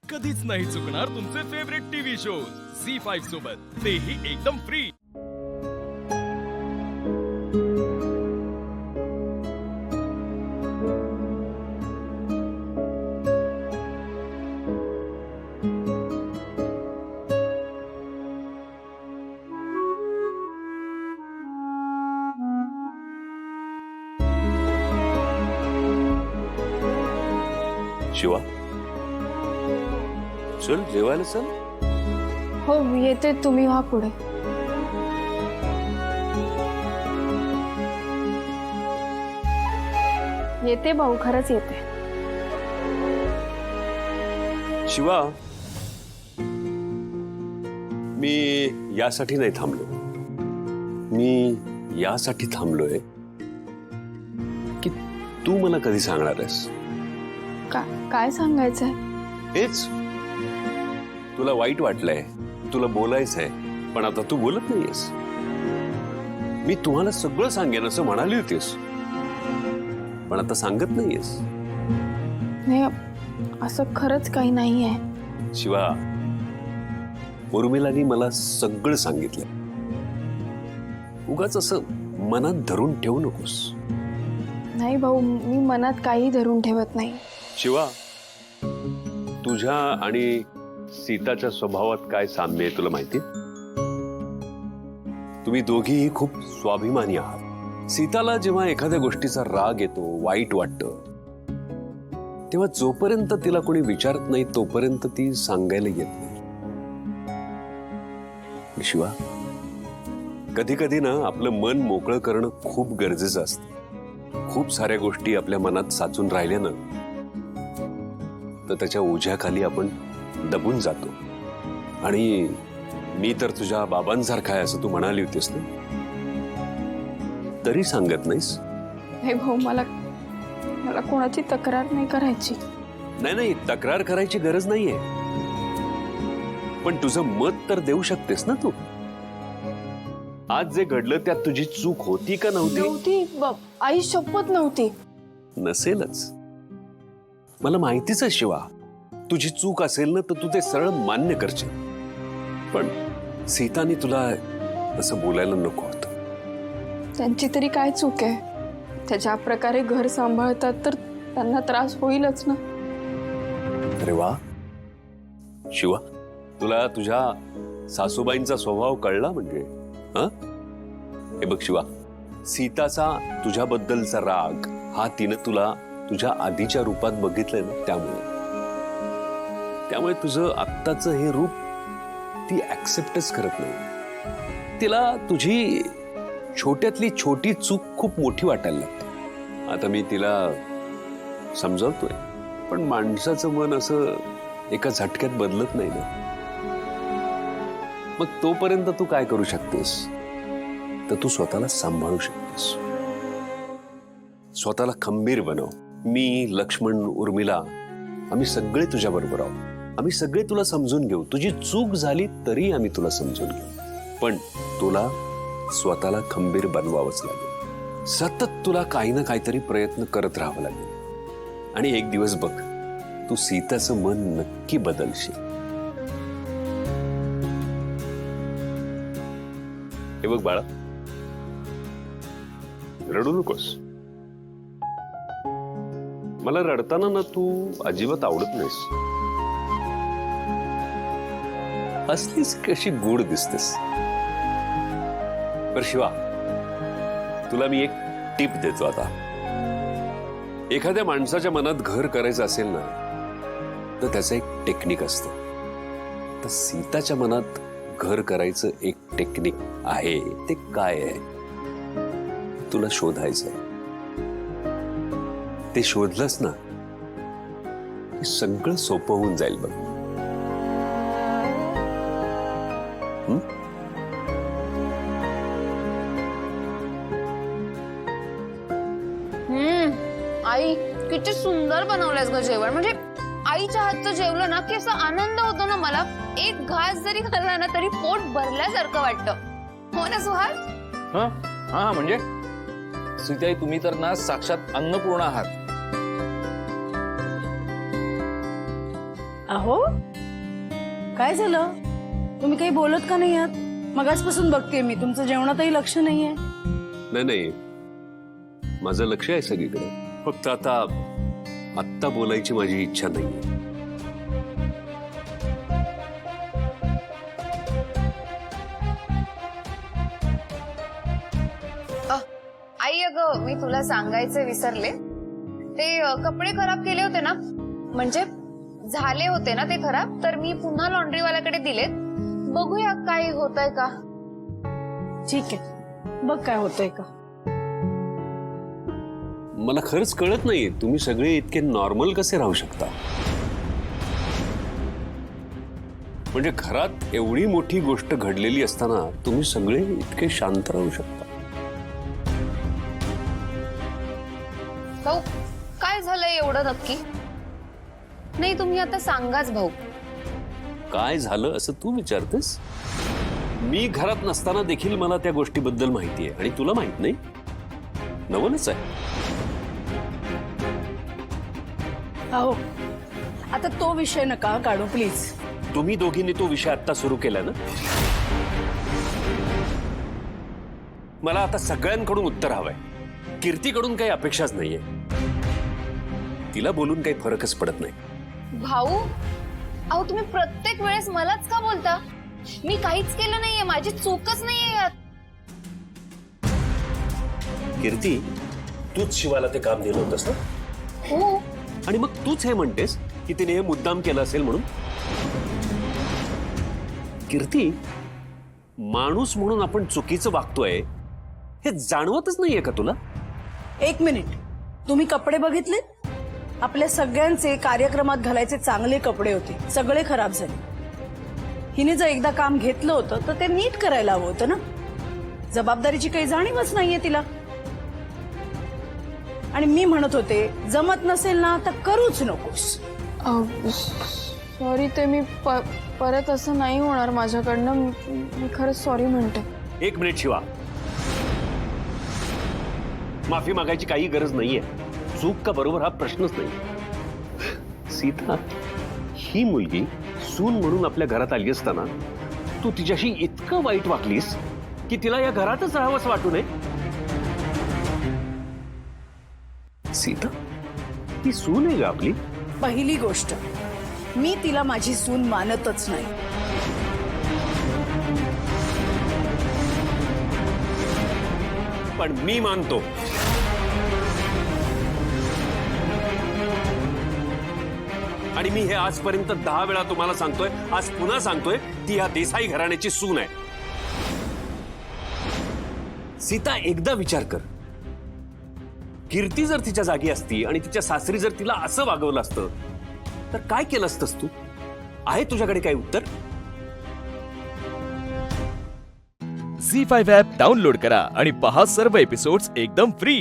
कधीच नाही चुकणार तुमचे फेवरेट टीव्ही शोज झी5 सोबत, तेही एकदम फ्री। शिवा, चल जेवायला चल। हो येते, तुम्ही व्हा पुढे। येते भाऊ, खरंच येते। शिवा, मी यासाठी नाही थांबलो, मी यासाठी थांबलोय की तू मला कधी सांगणार आहेस? काय सांगायचंय? हेच, तुला वाईट वाटलंय, तुला बोलायचंय, पण आता तू बोलत नाहीयेस। मी तुम्हाला सगळं सांगेन असं म्हणाली होतीस, पण आता सांगत नाहीयेस। नाही, असं खरंच काही नाहीये। शिवा, उर्मिलानी मला सगळं सांगितलं, उगाच असं मनात धरून ठेवू नकोस। नाही भाऊ, मी मनात काही धरून ठेवत नाही। शिवा, तुझ्या आणि सीताच्या स्वभावात काय साम्य आहे तुला माहिती? तुम्ही दोघीही खूप स्वाभिमानी आहात। सीताला जेव्हा एखाद्या गोष्टीचा राग येतो, वाईट वाटतं, तेव्हा जोपर्यंत तिला कोणी विचारत नाही तोपर्यंत ती सांगायला येत नाही। शिवा, कधी कधी ना आपलं मन मोकळं करणं खूप गरजेचं असतं। खूप साऱ्या गोष्टी आपल्या मनात साचून राहिल्या ना तर त्याच्या ओझ्याखाली आपण दबून जातो। आणि मी तर तुझ्या बाबांसारखा आहे असं तू म्हणाली होतीस ना, तरी सांगत नाहीस। नाही भाऊ, मला कोणाची तक्रार नाही करायची। नाही, तक्रार करायची गरज नाहीये, पण तुझं मत तर देऊ शकतेस ना तू। आज जे घडलं त्यात तुझी चूक होती का नव्हती? आई शपथ नव्हती। नसेलच, मला माहितीच आहे शिवा, तुझी चूक असेल ना तर तू ते सरळ मान्य करशील, पण सीताने तुला असं बोलायला नको होतं। त्यांची तरी काय चूक आहे? त्या ज्या प्रकारे घर सांभाळतात तर त्यांना त्रास होईलच ना। अरे वा शिवा, तुला तुझ्या सासूबाईंचा स्वभाव कळला म्हणजे? हे बघ शिवा, सीताचा तुझ्याबद्दलचा राग हा तिनं तुला तुझ्या आधीच्या रूपात बघितलंय ना, त्यामुळे तुझं आत्ताचं हे रूप ती ऍक्सेप्टच करत नाही। तिला तुझी छोट्यातली छोटी चूक खूप मोठी वाटायला लागते। आता मी तिला समजावतोय, पण माणसाचं मन असं एका झटक्यात बदलत नाही ना। मग तोपर्यंत तू काय करू शकतेस तर तू स्वतःला सांभाळू शकतेस, स्वतःला खंबीर बनव। मी, लक्ष्मण, उर्मिला, आम्ही सगळे तुझ्या बरोबर आहोत। आम्ही सगळे तुला समजून घेऊ। तुझी चूक झाली तरी आम्ही तुला समजून घेऊ, पण तुला स्वतःला खंबीर बनवावंच लागेल। सतत तुला काही ना काहीतरी प्रयत्न करत राहावं लागेल, आणि एक दिवस बघ, तू सीताचं मन नक्की बदलशील। हे बघ बाळा, रडू नकोस। मला रडताना ना तू अजिबात आवडत नाहीस। असलीच कशी गोड दिसतेस। पर शिवा, तुला मी एक टिप देतो आता। एखाद्या माणसाच्या मनात घर करायचं असेल ना तर त्याचं एक टेक्निक असतं। तर सीताच्या मनात घर करायचं एक टेक्निक आहे। ते काय आहे तुला शोधायचंय। ते शोधलंस ना की सगळं सोपं होऊन जाईल बघ। आई, किती सुंदर बनवलंयस ग जेवण। म्हणजे आईच्या हातचं जेवलं ना की असा आनंद होतो ना मला। एक घास जरी खाल्ला ना तरी पोट भरल्यासारखं वाटतं। हो ना सुहास? हा म्हणजे सीताई, तुम्ही तर ना साक्षात अन्नपूर्णा आहात। अहो काय झालं? तुम्ही काही बोलत का नाही आहात? मगाचपासून बघते मी, तुमचं जेवणातही लक्ष नाहीये. नाही, माझं लक्ष आहे सगळीकडे. फक्त आत्ता बोलायची माझी इच्छा नाही. आई अगं मी तुला सांगायचे विसरले. ते कपडे खराब केले होते ना, म्हणजे झाले होते ना ते खराब, तर मी पुन्हा लॉन्ड्रीवाल्याकडे दिलेत. बघूया काय होतंय का. ठीक आहे, बघ काय होतंय का. मला खरंच कळत नाहीये तुम्ही सगळे इतके नॉर्मल कसे राहू शकता. म्हणजे घरात एवढी मोठी गोष्ट घडलेली असताना तुम्ही सगळे इतके शांत राहू शकता. भाऊ काय झालंय एवढं नक्की? नाही तुम्ही आता सांगाच भाऊ. काय झालं असं तू विचारतेस? मी घरात नसताना देखील मला त्या गोष्टीबद्दल माहिती आहे आणि तुला माहित नाही. नवलच आहे. अहो आता तो विषय नका काढू प्लीज. तुम्ही दोघींनी तो विषय आता सुरू केला ना. मला आता सगळ्यांकडून उत्तर हवंय. कीर्तीकडून काही अपेक्षाच नाहीये. तिला बोलून काही फरकच पडत नाही. भाऊ अहो तुम्ही प्रत्येक वेळेस मलाच का बोलता? मी काहीच केलं नाहीये, माझी चूकच नाहीये यात. कीर्ती, तूच शिवाला ते काम दिलं होतंस ना. हो आणि मग तूच हे म्हणतेस की तिने हे मुद्दाम केलं असेल म्हणून. कीर्ती, माणूस म्हणून आपण चुकीचं वागतोय हे जाणवतच नाहीये का तुला? एक मिनिट, तुम्ही कपडे बघितले? आपल्या सगळ्यांचे कार्यक्रमात घालायचे चांगले कपडे होते, सगळे खराब झाले. हिने जर एकदा काम घेतलं होतं तर ते नीट करायला हवं होतं ना. जबाबदारीची काही जाणीवच नाहीये तिला. आणि मी म्हणत होते जमत नसेल ना तर करूच नकोस. सॉरी, ते मी परत असं नाही होणार माझ्याकडनं. मी खरंच सॉरी म्हणते. एक मिनिट शिवा, माफी मागायची काही गरज नाहीये. चूक का बरोबर हा प्रश्नच नाही. सीता, ही मुलगी सून म्हणून आपल्या घरात आली असताना तू तिच्याशी इतकं वाईट वागलीस की तिला या घरातच राहावंसं वाटू नये. सीता, ती सून आहे का आपली? पहिली गोष्ट, मी तिला माझी सून मानतच नाही. पण मी मानतो. आणि मी हे आजपर्यंत 10 वेळा तुम्हाला सांगतोय, आज पुन्हा सांगतोय, ती या देसाई घराण्याची सून आहे. सीता, एकदा विचार कर. कीर्ती जर तिच्या जागी असती आणि तिच्या सासरी जर तिला असं वागवलं असतं तर काय केलं असतंस तू? आहे तुझ्याकडे काय उत्तर? झी 5 ॲप डाउनलोड करा आणि पहा सर्व एपिसोड्स एकदम फ्री.